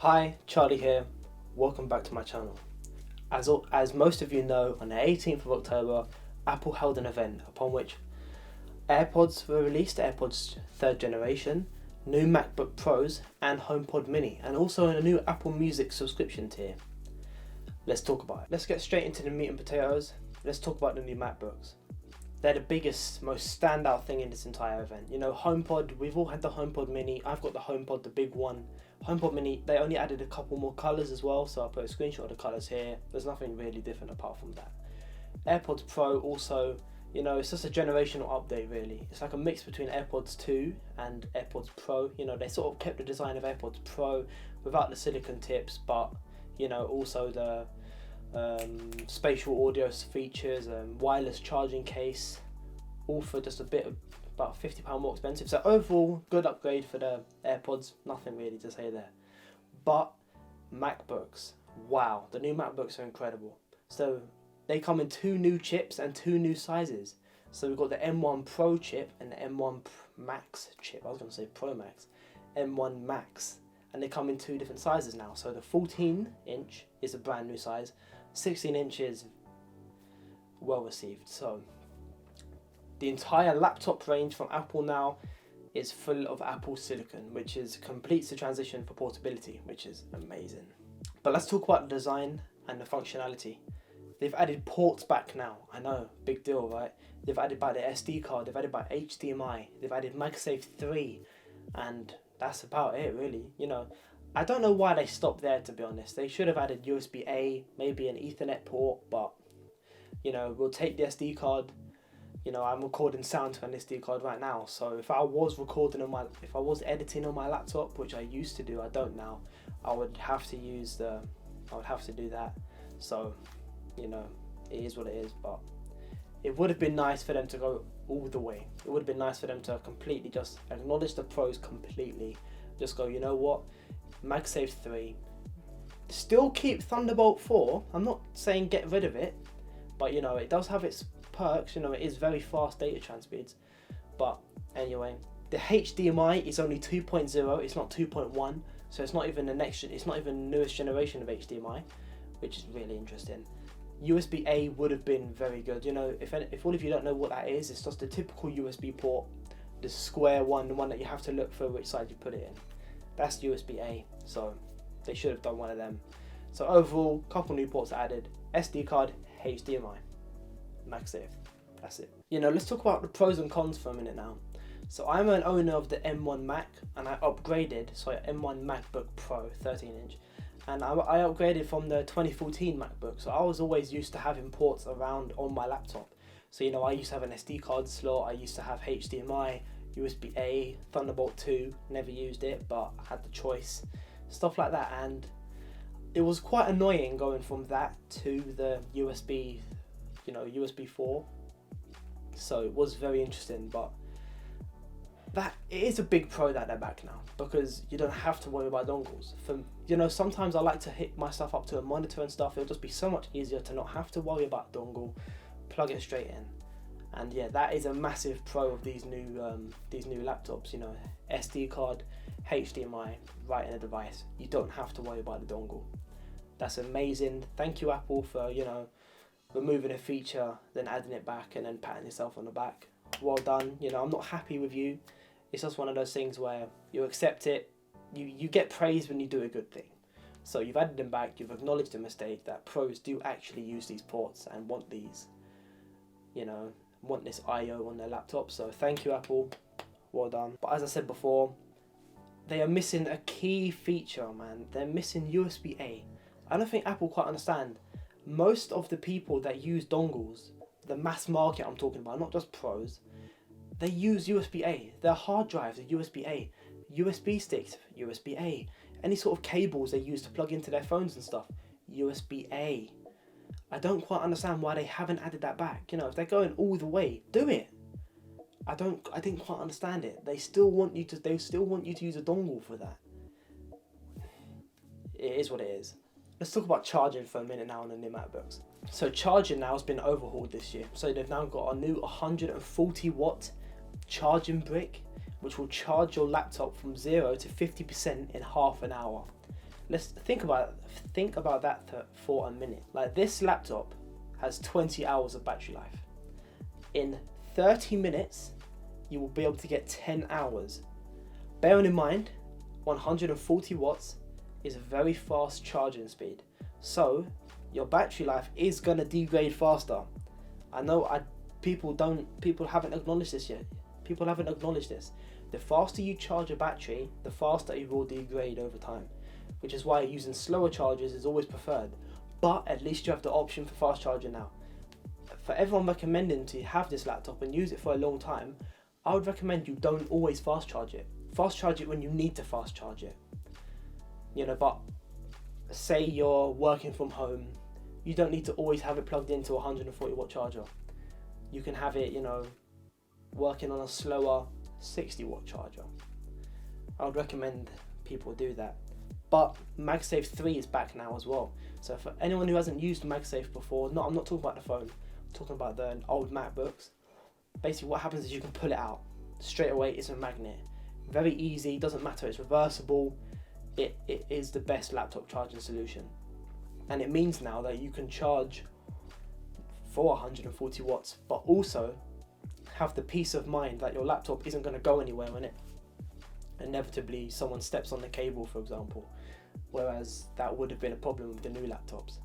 Hi, Charlie here. Welcome back to my channel. As most of you know, on the 18th of October, Apple held an event upon which AirPods were released, AirPods 3rd generation, new MacBook Pros and HomePod Mini, and also a new Apple Music subscription tier. Let's talk about it. Let's get straight into the meat and potatoes. Let's talk about the new MacBooks. They're the biggest, most standout thing in this entire event. You know, HomePod, we've all had the HomePod Mini. I've got the HomePod, the big one. HomePod Mini, they only added a couple more colours as well, so I'll put a screenshot of the colours here. There's nothing really different apart from that. AirPods Pro also, you know, it's just a generational update really. It's like a mix between AirPods 2 and AirPods Pro. You know, they sort of kept the design of AirPods Pro without the silicone tips, but, you know, also the spatial audio features, wireless charging case, all for just about £50 more expensive. So overall, good upgrade for the AirPods, nothing really to say there. But MacBooks, wow, the new MacBooks are incredible. So they come in two new chips and two new sizes. So we've got the M1 Pro chip and the M1 Max chip. I was going to say Pro Max, M1 Max. And they come in two different sizes now. So the 14-inch is a brand new size. 16 inches, well received. So the entire laptop range from Apple now is full of Apple silicon, which completes the transition for portability, which is amazing. But let's talk about the design and the functionality. They've added ports back now. I know, big deal, right? They've added by the SD card, they've added by HDMI, they've added MagSafe 3, and that's about it really. You know, I don't know why they stopped there, to be honest. They should have added USB-A, maybe an Ethernet port, but, you know, we'll take the SD card. You know, I'm recording sound to an SD card right now, so if I was editing on my laptop, which I used to do, I don't now, I would have to do that. So, you know, it is what it is, but it would have been nice for them to go all the way. It would have been nice for them to completely just acknowledge the pros completely. Just go, you know what, MagSafe 3, still keep Thunderbolt 4. I'm not saying get rid of it, but you know, it does have its perks. You know, it is very fast data transpeeds. But anyway, the HDMI is only 2.0, it's not 2.1, so it's not even it's not even the newest generation of HDMI, which is really interesting. USB-A would have been very good. You know, if all of you don't know what that is, it's just a typical USB port, the square one, the one that you have to look for which side you put it in. That's USB-A, so they should have done one of them. So overall, couple new ports added, SD card, HDMI, MagSafe, that's it. You know, let's talk about the pros and cons for a minute now. So I'm an owner of the M1 Mac, and I upgraded, M1 MacBook Pro 13-inch, and I upgraded from the 2014 MacBook. So I was always used to having ports around on my laptop. So, you know, I used to have an SD card slot, I used to have HDMI, USB-A, Thunderbolt 2, never used it, but I had the choice, stuff like that. And it was quite annoying going from that to the USB, you know, USB 4. So it was very interesting, but that it is a big pro that they're back now, because you don't have to worry about dongles. You know, sometimes I like to hit my stuff up to a monitor and stuff. It'll just be so much easier to not have to worry about dongle, plug it straight in. And yeah, that is a massive pro of these new laptops. You know, SD card, HDMI, right in a device. You don't have to worry about the dongle. That's amazing. Thank you, Apple, for, you know, removing a feature, then adding it back, and then patting yourself on the back. Well done. You know, I'm not happy with you. It's just one of those things where you accept it. You get praise when you do a good thing. So you've added them back. You've acknowledged the mistake that pros do actually use these ports and want these, you know, want this I/O on their laptop. So thank you, Apple, well done. But as I said before, they are missing a key feature, man. They're missing USB-A. I don't think Apple quite understand. Most of the people that use dongles, the mass market I'm talking about, not just pros, they use USB-A. Their hard drives are USB-A. USB sticks, USB-A. Any sort of cables they use to plug into their phones and stuff, USB-A. I don't quite understand why they haven't added that back. You know, if they're going all the way, do it. I didn't quite understand it. They still want you to use a dongle for that. It is what it is. Let's talk about charging for a minute now on the new MacBooks. So charging now has been overhauled this year. So they've now got a new 140 watt charging brick, which will charge your laptop from 0 to 50% in half an hour. let's think about that for a minute. Like, this laptop has 20 hours of battery life. In 30 minutes, you will be able to get 10 hours. Bearing in mind, 140 watts is a very fast charging speed. So your battery life is gonna degrade faster. I know people haven't acknowledged this yet. People haven't acknowledged this. The faster you charge a battery, the faster it will degrade over time, which is why using slower chargers is always preferred. But at least you have the option for fast charging now. For everyone recommending to have this laptop and use it for a long time, I would recommend you don't always fast charge it. Fast charge it when you need to fast charge it. But say you're working from home, you don't need to always have it plugged into a 140 watt charger. You can have it, working on a slower 60 watt charger. I would recommend people do that. But MagSafe 3 is back now as well. So for anyone who hasn't used MagSafe before, I'm not talking about the phone, I'm talking about the old MacBooks. Basically what happens is you can pull it out. Straight away, it's a magnet. Very easy, doesn't matter, it's reversible. It is the best laptop charging solution. And it means now that you can charge for 140 watts, but also have the peace of mind that your laptop isn't going to go anywhere when it inevitably someone steps on the cable, for example, whereas that would have been a problem with the new laptops.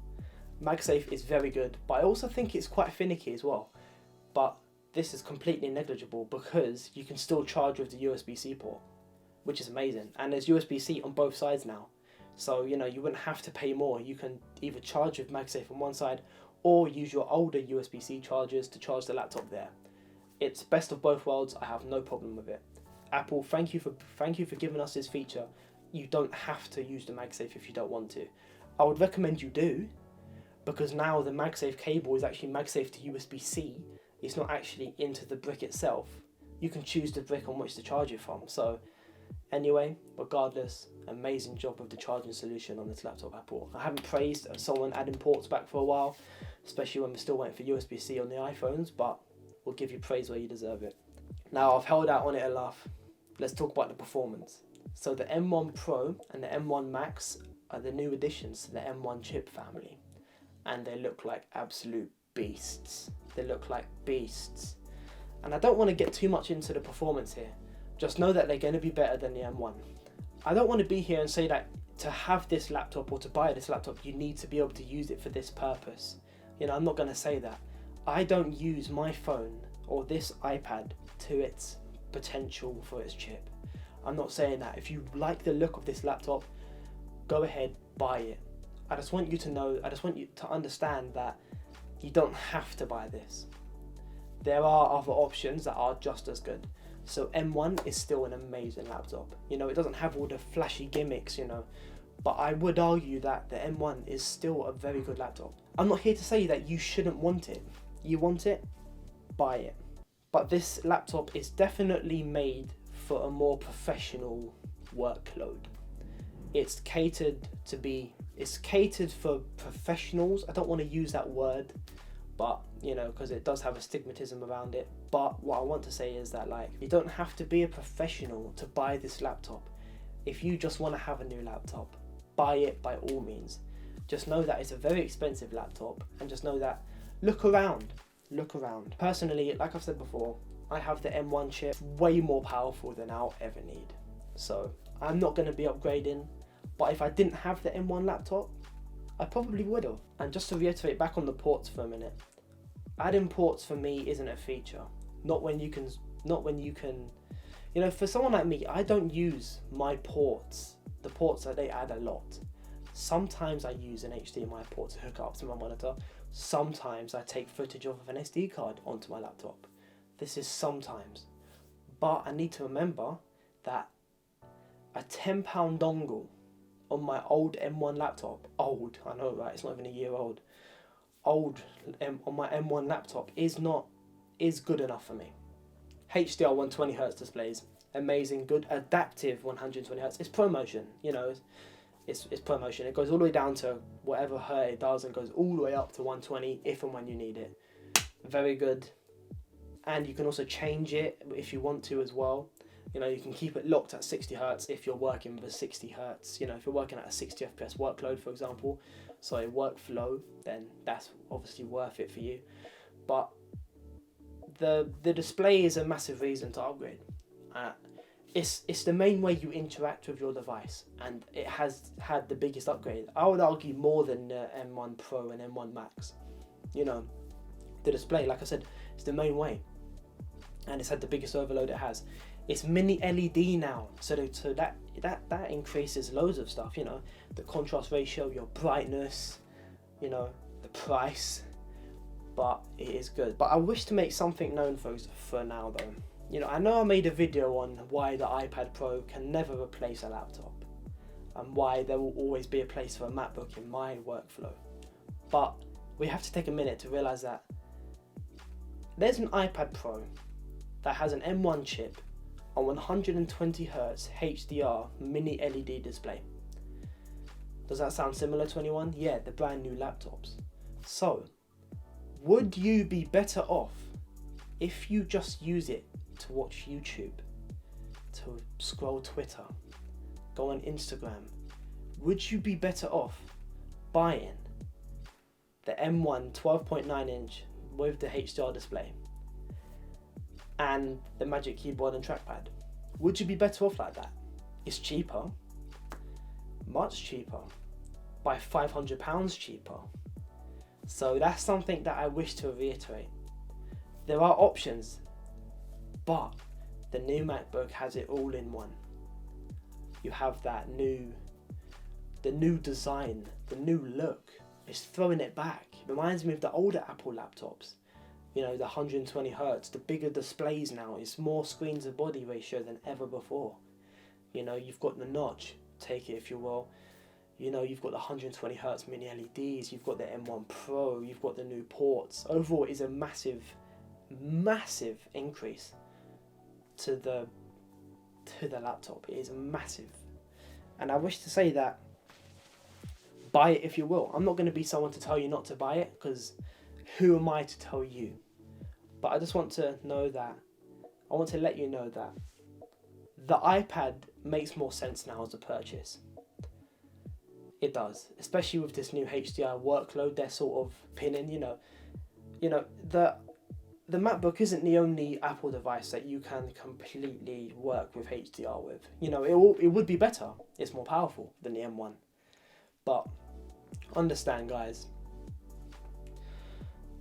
MagSafe is very good, but I also think it's quite finicky as well. But this is completely negligible because you can still charge with the USB-C port, which is amazing. And there's USB-C on both sides now. So, you wouldn't have to pay more. You can either charge with MagSafe on one side or use your older USB-C chargers to charge the laptop there. It's best of both worlds. I have no problem with it. Apple, thank you for giving us this feature. You don't have to use the MagSafe if you don't want to. I would recommend you do, because now the MagSafe cable is actually MagSafe to USB-C. It's not actually into the brick itself. You can choose the brick on which to charge it from. So anyway, regardless, amazing job with the charging solution on this laptop, Apple. I haven't praised someone adding ports back for a while, especially when we're still waiting for USB-C on the iPhones, but we'll give you praise where you deserve it. Now, I've held out on it enough. Let's talk about the performance. So the M1 Pro and the M1 Max are the new additions to the M1 chip family, and they look like absolute beasts. They look like beasts. And I don't want to get too much into the performance here. Just know that they're going to be better than the M1. I don't want to be here and say that to have this laptop or to buy this laptop, you need to be able to use it for this purpose. I'm not going to say that. I don't use my phone or this iPad to its potential for its chip. I'm not saying that. If you like the look of this laptop, go ahead, buy it. I just want you to understand that you don't have to buy this. There are other options that are just as good. So M1 is still an amazing laptop. It doesn't have all the flashy gimmicks, but I would argue that the M1 is still a very good laptop. I'm not here to say that you shouldn't want it. You want it, buy it. But this laptop is definitely made for a more professional workload. It's catered for professionals. I don't want to use that word, but because it does have a stigmatism around it. But what I want to say is that, you don't have to be a professional to buy this laptop. If you just want to have a new laptop, buy it by all means. Just know that it's a very expensive laptop, and just know that look around. Personally, like I've said before, I have the M1 chip, way more powerful than I'll ever need. So I'm not going to be upgrading, but if I didn't have the M1 laptop, I probably would have. And just to reiterate back on the ports for a minute, adding ports for me isn't a feature. Not when you can, for someone like me, I don't use my ports, the ports that they add a lot. Sometimes I use an HDMI port to hook up to my monitor. Sometimes I take footage of an SD card onto my laptop. This is sometimes. But I need to remember that a £10 dongle on my old M1 laptop, old, I know, right, it's not even a year old, on my M1 laptop is good enough for me. HDR 120Hz displays, amazing, good, adaptive 120Hz. It's ProMotion, it's ProMotion. It goes all the way down to whatever hertz it does and goes all the way up to 120 if and when you need it. Very good. And you can also change it if you want to as well. You know, you can keep it locked at 60 Hz if you're working with 60 Hz. You know, if you're working at a 60 FPS workload, for example, so workflow, then that's obviously worth it for you. But the display is a massive reason to upgrade. It's the main way you interact with your device, and it has had the biggest upgrade. I would argue more than the M1 Pro and M1 Max. You know, the display, like I said, it's the main way, and it's had the biggest overload it has. It's mini LED now, so that increases loads of stuff. You know, the contrast ratio, your brightness, you know, the price. But it is good. But I wish to make something known for now though. You know, I know I made a video on why the iPad Pro can never replace a laptop, and why there will always be a place for a MacBook in my workflow. But we have to take a minute to realise that there's an iPad Pro that has an M1 chip, a 120 Hz HDR mini LED display. Does that sound similar to anyone? Yeah, the brand new laptops. So, would you be better off if you just use it to watch YouTube, to scroll Twitter, go on Instagram? Would you be better off buying the M1 12.9 inch with the HDR display and the Magic Keyboard and trackpad? Would you be better off like that? It's cheaper, much cheaper, by £500 cheaper. So that's something that I wish to reiterate. There are options, but the new MacBook has it all in one. You have the new design, the new look. It's throwing it back. It reminds me of the older Apple laptops. You know, the 120 Hz, the bigger displays now. It's more screen to body ratio than ever before. You know, you've got the notch, take it if you will. You know, you've got the 120 Hz mini LEDs, you've got the M1 Pro, you've got the new ports. Overall, it is a massive, massive increase to the laptop. It is massive. And I wish to say that, buy it if you will. I'm not going to be someone to tell you not to buy it, because who am I to tell you? But I just want to know that, I want to let you know that the iPad makes more sense now as a purchase. It does, especially with this new HDR workload they're sort of pinning. You know, the MacBook isn't the only Apple device that you can completely work with HDR with. You know, it would be better. It's more powerful than the M1. But understand, guys,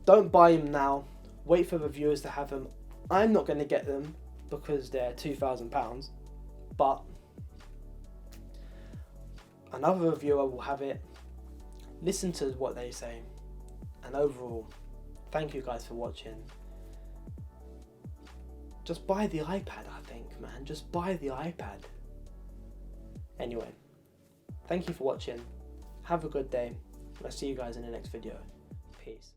don't buy them now. Wait for reviewers to have them. I'm not going to get them because they're £2,000, but another reviewer will have it. Listen to what they say. And overall, thank you guys for watching. Just buy the iPad, I think, man. Just buy the iPad. Anyway, thank you for watching. Have a good day. I'll see you guys in the next video. Peace.